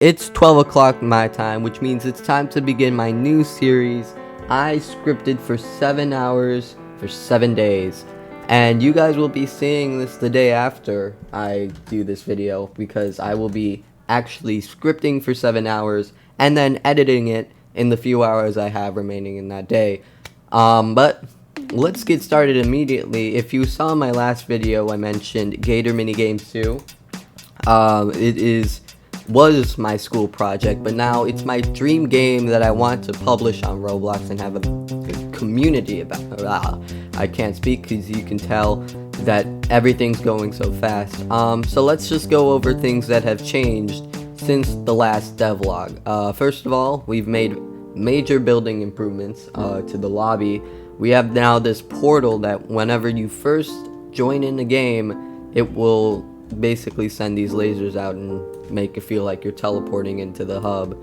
It's 12 o'clock my time, which means it's time to begin my new series. I scripted for 7 hours for 7 days. And you guys will be seeing this the day after I do this video, because I will be actually scripting for 7 hours and then editing it in the few hours I have remaining in that day. But let's get started immediately. If you saw my last video, I mentioned Gator Minigames 2. It was my school project, but now it's my dream game that I want to publish on Roblox and have a community about. I can't speak because you can tell that everything's going so fast. So let's just go over things that have changed since the last devlog. First of all, we've made major building improvements to the lobby. We have now this portal that whenever you first join in the game, it will basically send these lasers out and make it feel like you're teleporting into the hub,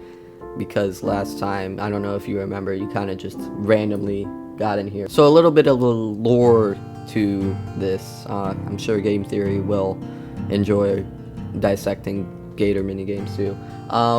because last time, I don't know if you remember, you kind of just randomly got in here. So a little bit of a lore to this. I'm sure Game Theory will enjoy dissecting Gator Minigames too.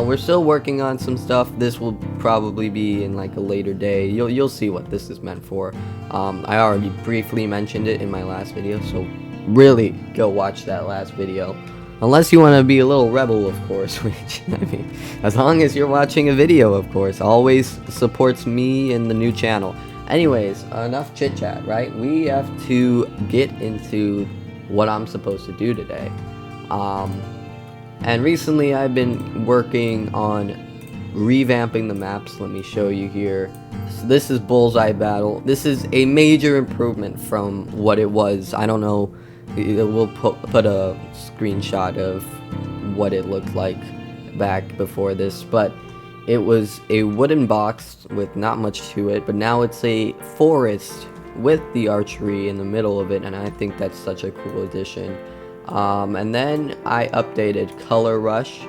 We're still working on some stuff. This will probably be in like a later day. You'll see what this is meant for. I already briefly mentioned it in my last video, so really go watch that last video. Unless you want to be a little rebel, of course, which, I mean, as long as you're watching a video, of course, always supports me and the new channel. Anyways, enough chit chat, right? We have to get into what I'm supposed to do today. And recently I've been working on revamping the maps. Let me show you here. So this is Bullseye Battle. This is a major improvement from what it was. I don't know. We'll put a screenshot of what it looked like back before this, but it was a wooden box with not much to it, but now it's a forest with the archery in the middle of it, and I think that's such a cool addition. And then I updated Color Rush,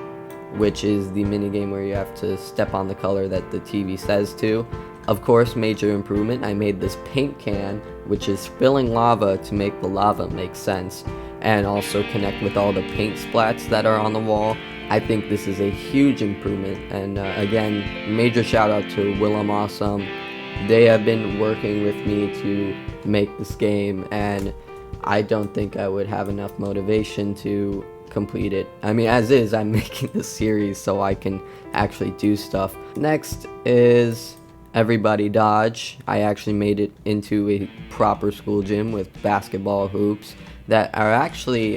which is the minigame where you have to step on the color that the TV says to. Of course, major improvement, I made this paint can, which is spilling lava to make the lava make sense, and also connect with all the paint splats that are on the wall. I think this is a huge improvement, and again, major shout out to Willem Awesome. They have been working with me to make this game, and I don't think I would have enough motivation to complete it. I mean, as is, I'm making this series so I can actually do stuff. Next is Everybody Dodge. I actually made it into a proper school gym with basketball hoops that are actually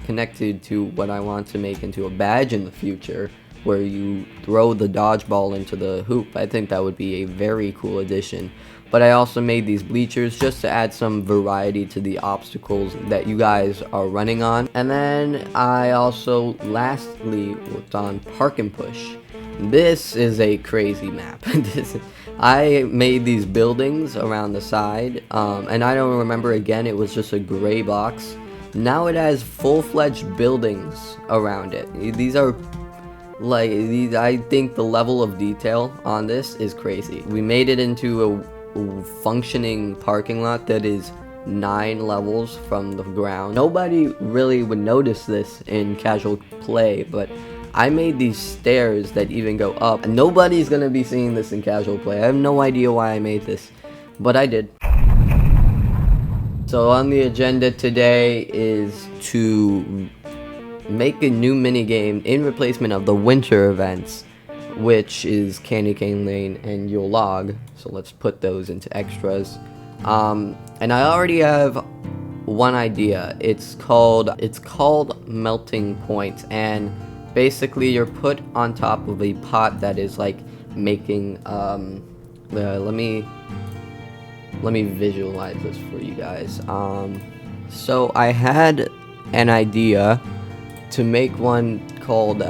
connected to what I want to make into a badge in the future, where you throw the dodgeball into the hoop. I think that would be a very cool addition. But I also made these bleachers just to add some variety to the obstacles that you guys are running on. And then I also lastly worked on Park and Push. This is a crazy map. I made these buildings around the side, and I don't remember, again, it was just a gray box. Now it has full-fledged buildings around it. These are like, I think the level of detail on this is crazy. We made it into a functioning parking lot that is 9 levels from the ground. Nobody really would notice this in casual play, but I made these stairs that even go up, and nobody's gonna be seeing this in casual play. I have no idea why I made this, but I did. So on the agenda today is to make a new minigame in replacement of the winter events, which is Candy Cane Lane and Yule Log. So let's put those into extras. And I already have one idea. It's called Melting Point, and basically you're put on top of a pot that is like making let me visualize this for you guys. So I had an idea to make one called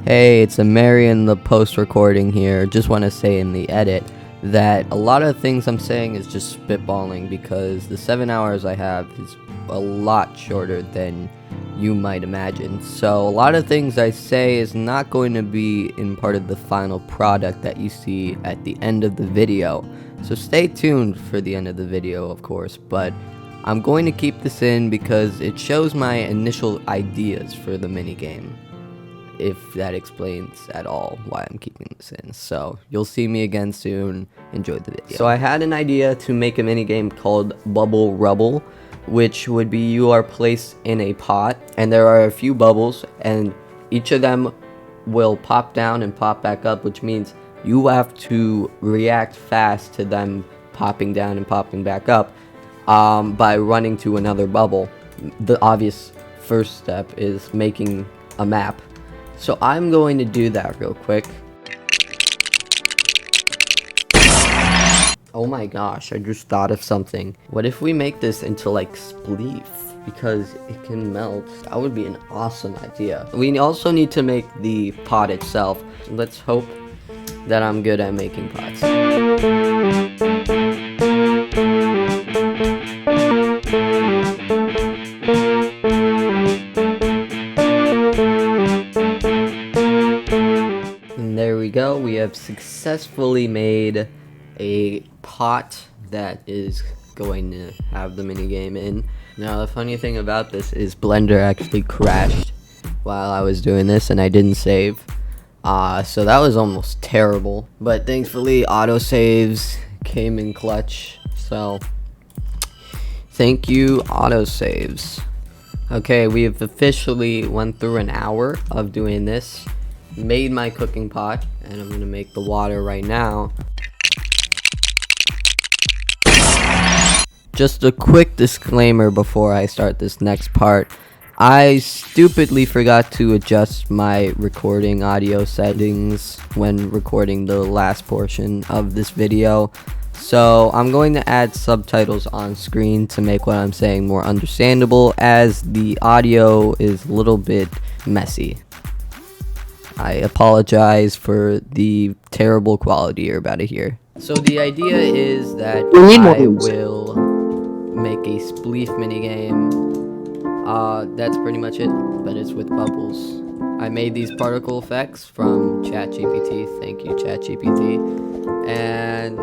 hey, it's a Mary in the post recording here. Just want to say in the edit that a lot of things I'm saying is just spitballing, because the 7 hours I have is a lot shorter than you might imagine. So a lot of things I say is not going to be in part of the final product that you see at the end of the video. So stay tuned for the end of the video, of course, but I'm going to keep this in because it shows my initial ideas for the minigame. if that explains at all why I'm keeping this in. So you'll see me again soon. Enjoy the video. So I had an idea to make a minigame called Bubble Rubble, which would be you are placed in a pot and there are a few bubbles and each of them will pop down and pop back up, which means you have to react fast to them popping down and popping back up by running to another bubble. The obvious first step is making a map. So I'm going to do that real quick. Oh my gosh, I just thought of something. What if we make this into like spleef? Because it can melt. That would be an awesome idea. We also need to make the pot itself. Let's hope that I'm good at making pots. And there we go. We have successfully made a pot that is going to have the minigame in. Now the funny thing about this is Blender actually crashed while I was doing this and I didn't save. So that was almost terrible. But thankfully autosaves came in clutch. So thank you autosaves. Okay, we have officially went through an hour of doing this. Made my cooking pot and I'm gonna make the water right now. Just a quick disclaimer before I start this next part. I stupidly forgot to adjust my recording audio settings when recording the last portion of this video. So I'm going to add subtitles on screen to make what I'm saying more understandable, as the audio is a little bit messy. I apologize for the terrible quality you're about to hear. So the idea is that I will make a spleef minigame. That's pretty much it, but it's with bubbles. I made these particle effects from ChatGPT. Thank you, ChatGPT. And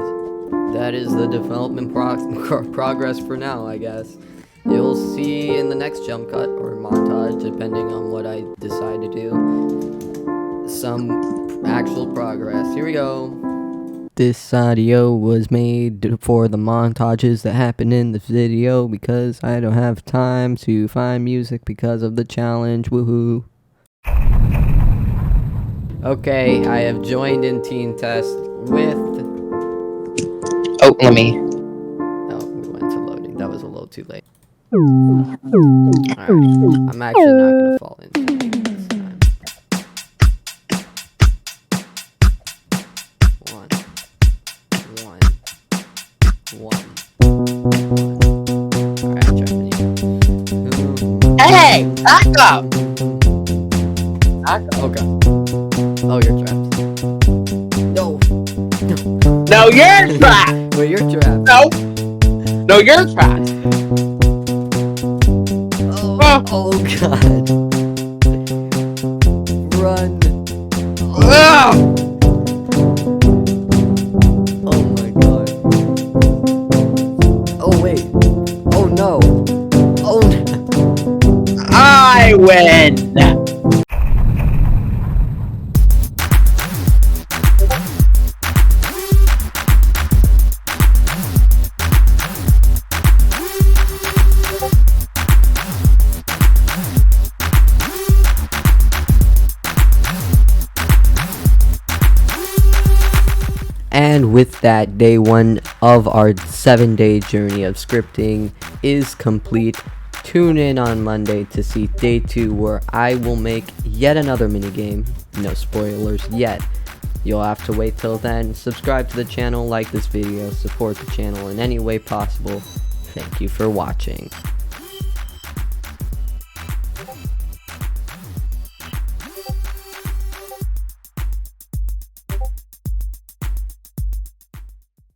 that is the development progress for now, I guess. You'll see in the next jump cut or montage, depending on what I decide to do, some actual progress. Here we go. This audio was made for the montages that happen in this video because I don't have time to find music because of the challenge. Woohoo. Okay, I have joined in Teen Test with... Oh, let me... Oh, we went to loading. That was a little too late. Alright, I'm actually not going to fall into it this time. One. Alright, try Hey! Back up! Back up. Okay. Oh, you're trapped. No. No, you're trapped! Wait, you're trapped. No! No, you're trapped! Oh god. Run. Oh. Oh my god. Oh wait. Oh no. Oh no. I win! And with that, day 1 of our 7-day journey of scripting is complete. Tune in on Monday to see day 2, where I will make yet another minigame. No spoilers yet. You'll have to wait till then. Subscribe to the channel, like this video, support the channel in any way possible. Thank you for watching.